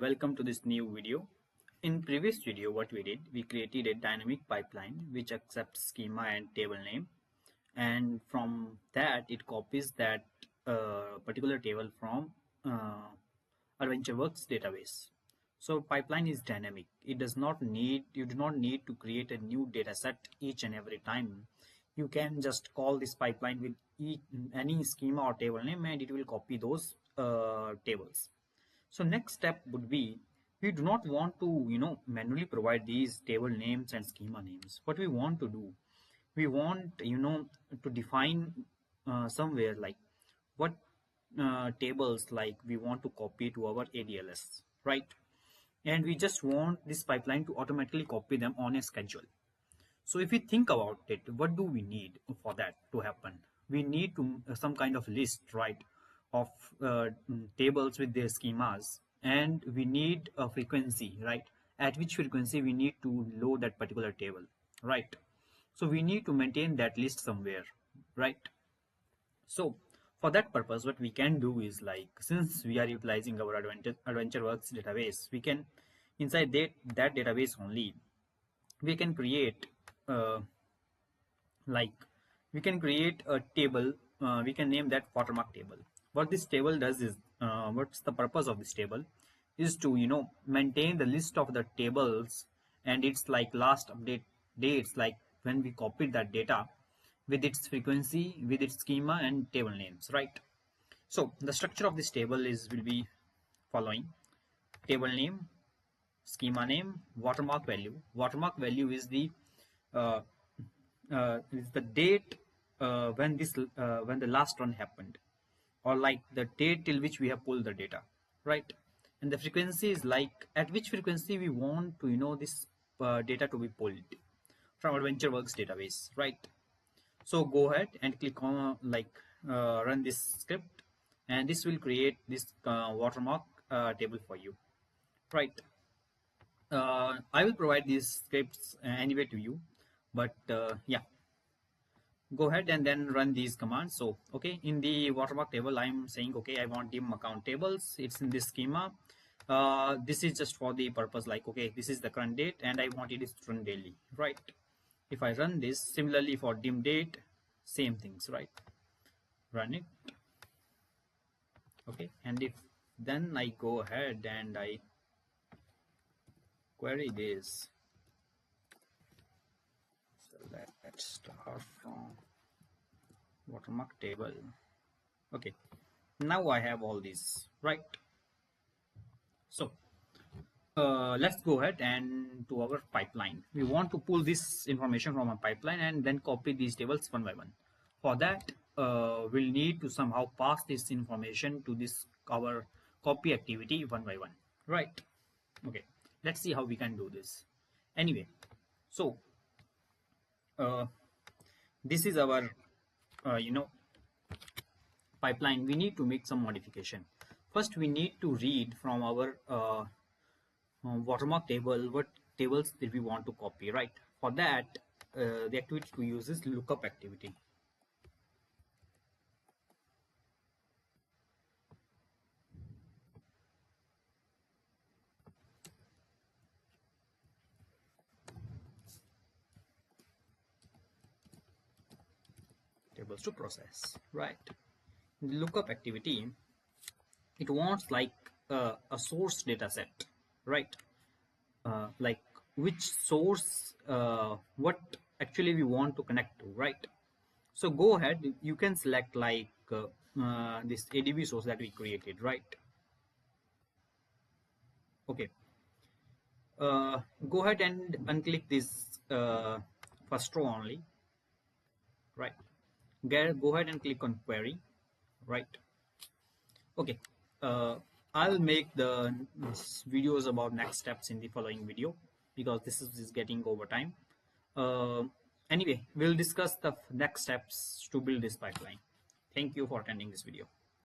Welcome to this new video. In previous video, what we did, we created a dynamic pipeline which accepts schema and table name, and from that it copies that particular table from AdventureWorks database. So pipeline is dynamic. You do not need to create a new data set each and every time. You can just call this pipeline with any schema or table name and it will copy those tables. So next step would be, we do not want to manually provide these table names and schema names. What we want to do, we want to define somewhere like what tables like we want to copy to our ADLS, right? And we just want this pipeline to automatically copy them on a schedule. So if we think about it, what do we need for that to happen? We need to some kind of list, right, of tables with their schemas, and we need a frequency, right, at which frequency we need to load that particular table, right? So we need to maintain that list somewhere, right? So for that purpose, what we can do is, like, since we are utilizing our AdventureWorks database, we can, inside that database only, we can create we can create a table. We can name that watermark table. What this table does is, what's the purpose of this table is to maintain the list of the tables and its like last update dates, like when we copied that data, with its frequency, with its schema and table names, right? So the structure of this table will be following: table name, schema name, watermark value. Watermark value is the date when the last run happened, or like the date till which we have pulled the data, right? And the frequency is like at which frequency we want to this data to be pulled from AdventureWorks database, right? So go ahead and click on run this script, and this will create this watermark table for you, right? I will provide these scripts anyway to you, but yeah, go ahead and then run these commands. So okay, in the watermark table, I'm saying, okay, I want dim account tables. It's in this schema. This is just for the purpose, like, okay, this is the current date and I want it is run daily, right? If I run this, similarly for dim date, same things, right? Run it. Okay, and if then I go ahead and I query this. So let's start from watermark table. Okay, now I have all these, right? So let's go ahead and to our pipeline. We want to pull this information from a pipeline and then copy these tables one by one. For that, we'll need to somehow pass this information to this our copy activity one by one, right? Okay, let's see how we can do this. Anyway, so this is our pipeline. We need to make some modification. First, we need to read from our watermark table what tables that we want to copy, right? For that, the activity to use is lookup activity. Tables to process, right? In the lookup activity, it wants like a source data set, right? Like which source, what actually we want to connect to, right? So go ahead, you can select like this ADB source that we created, right? Okay, go ahead and unclick this first row only, right? Go ahead and click on query, right? Okay, I'll make the videos about next steps in the following video, because this is getting over time. Anyway, we'll discuss the next steps to build this pipeline. Thank you for attending this video.